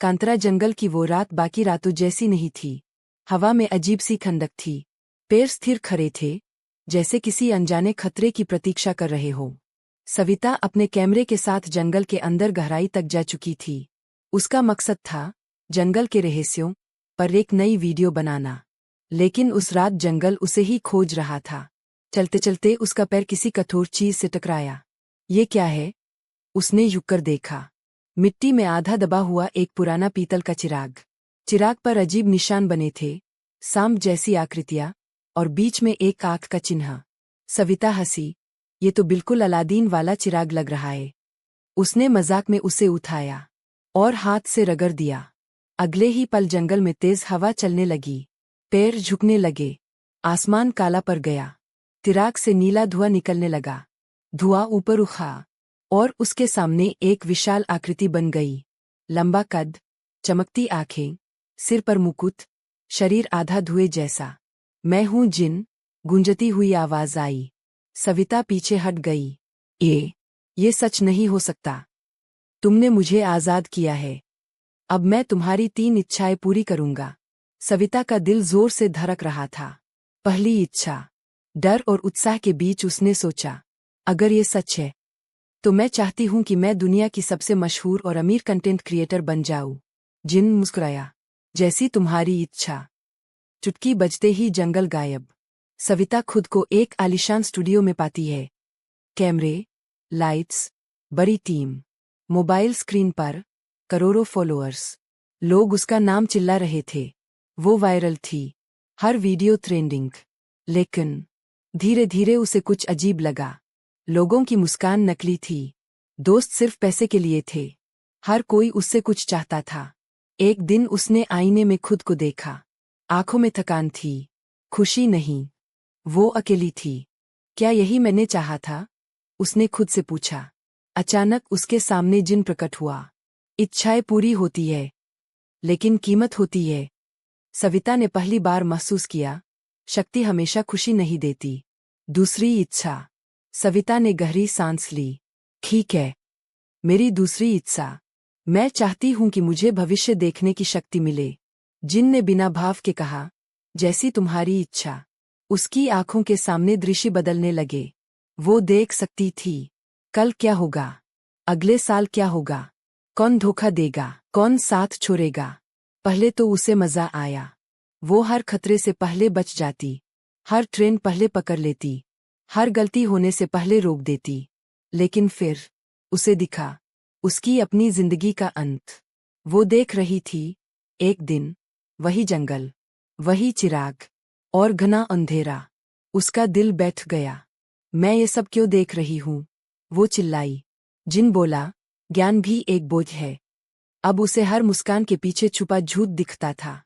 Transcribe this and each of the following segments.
कांतरा जंगल की वो रात बाकी रातों जैसी नहीं थी। हवा में अजीब सी खंडक थी। पैर स्थिर खड़े थे, जैसे किसी अनजाने खतरे की प्रतीक्षा कर रहे हो। सविता अपने कैमरे के साथ जंगल के अंदर गहराई तक जा चुकी थी। उसका मकसद था जंगल के रहस्यों पर एक नई वीडियो बनाना। लेकिन उस रात जंगल उसे ही खोज रहा था। चलते चलते उसका पैर किसी कठोर चीज से टकराया। ये क्या है? उसने झुककर देखा। मिट्टी में आधा दबा हुआ एक पुराना पीतल का चिराग। चिराग पर अजीब निशान बने थे, सांप जैसी आकृतियां, और बीच में एक आंख का चिन्ह। सविता हंसी। ये तो बिल्कुल अलादीन वाला चिराग लग रहा है। उसने मजाक में उसे उठाया और हाथ से रगड़ दिया। अगले ही पल जंगल में तेज हवा चलने लगी। पैर झुकने लगे। आसमान काला पड़ गया। चिराग से नीला धुआं निकलने लगा। धुआं ऊपर उठा और उसके सामने एक विशाल आकृति बन गई। लंबा कद, चमकती आंखें, सिर पर मुकुट, शरीर आधा धुएं जैसा। मैं हूँ जिन, गूंजती हुई आवाज आई। सविता पीछे हट गई। ये सच नहीं हो सकता। तुमने मुझे आजाद किया है। अब मैं तुम्हारी 3 इच्छाएं पूरी करूंगा। सविता का दिल जोर से धड़क रहा था। पहली इच्छा। डर और उत्साह के बीच उसने सोचा, अगर ये सच है तो मैं चाहती हूं कि मैं दुनिया की सबसे मशहूर और अमीर कंटेंट क्रिएटर बन जाऊं। जिन मुस्कुराया। जैसी तुम्हारी इच्छा। चुटकी बजते ही जंगल गायब। सविता खुद को एक आलीशान स्टूडियो में पाती है। कैमरे, लाइट्स, बड़ी टीम। मोबाइल स्क्रीन पर करोड़ों फॉलोअर्स। लोग उसका नाम चिल्ला रहे थे। वो वायरल थी। हर वीडियो ट्रेंडिंग। लेकिन धीरे धीरे उसे कुछ अजीब लगा। लोगों की मुस्कान नकली थी। दोस्त सिर्फ पैसे के लिए थे। हर कोई उससे कुछ चाहता था। एक दिन उसने आईने में खुद को देखा। आंखों में थकान थी, खुशी नहीं। वो अकेली थी। क्या यही मैंने चाहा था? उसने खुद से पूछा। अचानक उसके सामने जिन प्रकट हुआ। इच्छाएं पूरी होती है, लेकिन कीमत होती है। सविता ने पहली बार महसूस किया, शक्ति हमेशा खुशी नहीं देती। दूसरी इच्छा। सविता ने गहरी सांस ली। ठीक है, मेरी दूसरी इच्छा। मैं चाहती हूं कि मुझे भविष्य देखने की शक्ति मिले। जिन ने बिना भाव के कहा, जैसी तुम्हारी इच्छा। उसकी आंखों के सामने दृश्य बदलने लगे। वो देख सकती थी, कल क्या होगा, अगले साल क्या होगा, कौन धोखा देगा, कौन साथ छोड़ेगा। पहले तो उसे मजा आया। वो हर खतरे से पहले बच जाती, हर ट्रेन पहले पकड़ लेती, हर गलती होने से पहले रोक देती। लेकिन फिर उसे दिखा, उसकी अपनी जिंदगी का अंत। वो देख रही थी, एक दिन, वही जंगल, वही चिराग, और घना अंधेरा। उसका दिल बैठ गया। मैं ये सब क्यों देख रही हूँ? वो चिल्लाई। जिन बोला, ज्ञान भी एक बोझ है। अब उसे हर मुस्कान के पीछे छुपा झूठ दिखता था,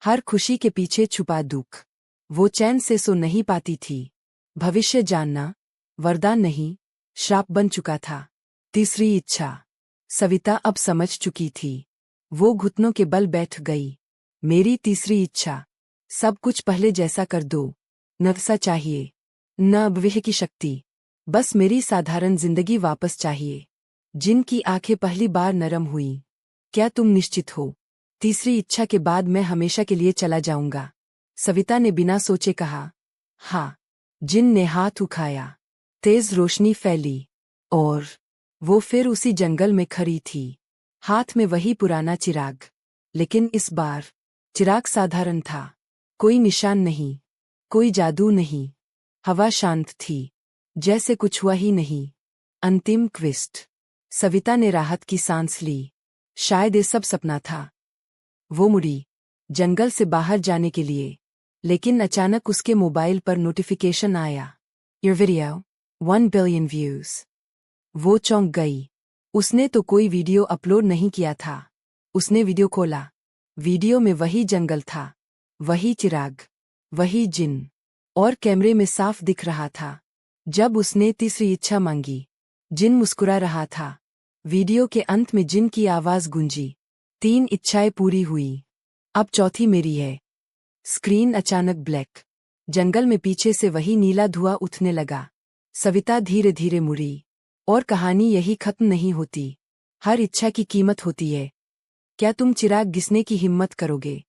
हर खुशी के पीछे छुपा दुख। वो चैन से सो नहीं पाती थी। भविष्य जानना वरदान नहीं, श्राप बन चुका था। तीसरी इच्छा। सविता अब समझ चुकी थी। वो घुटनों के बल बैठ गई। मेरी तीसरी इच्छा। सब कुछ पहले जैसा कर दो। न पैसा चाहिए, न अभ्यय की शक्ति। बस मेरी साधारण जिंदगी वापस चाहिए। जिनकी आंखें पहली बार नरम हुईं। क्या तुम निश्चित हो? तीसरी इच्छा के बाद मैं हमेशा के लिए चला जाऊंगा। सविता ने बिना सोचे कहा। हाँ। जिन ने हाथ उठाया। तेज रोशनी फैली, और वो फिर उसी जंगल में खड़ी थी। हाथ में वही पुराना चिराग। लेकिन इस बार चिराग साधारण था। कोई निशान नहीं, कोई जादू नहीं। हवा शांत थी, जैसे कुछ हुआ ही नहीं। अंतिम ट्विस्ट। सविता ने राहत की सांस ली। शायद ये सब सपना था। वो मुड़ी जंगल से बाहर जाने के लिए, लेकिन अचानक उसके मोबाइल पर नोटिफिकेशन आया। Your video, 1 billion views। वो चौंक गई। उसने तो कोई वीडियो अपलोड नहीं किया था। उसने वीडियो खोला। वीडियो में वही जंगल था, वही चिराग, वही जिन, और कैमरे में साफ दिख रहा था। जब उसने तीसरी इच्छा मांगी, जिन मुस्कुरा रहा था। वीडियो के अंत में जिन की आवाज गूंजी। 3 इच्छाएं पूरी हुई, अब चौथी मेरी है। स्क्रीन अचानक ब्लैक। जंगल में पीछे से वही नीला धुआं उठने लगा। सविता धीरे धीरे मुड़ी। और कहानी यही खत्म नहीं होती। हर इच्छा की कीमत होती है। क्या तुम चिराग घिसने की हिम्मत करोगे?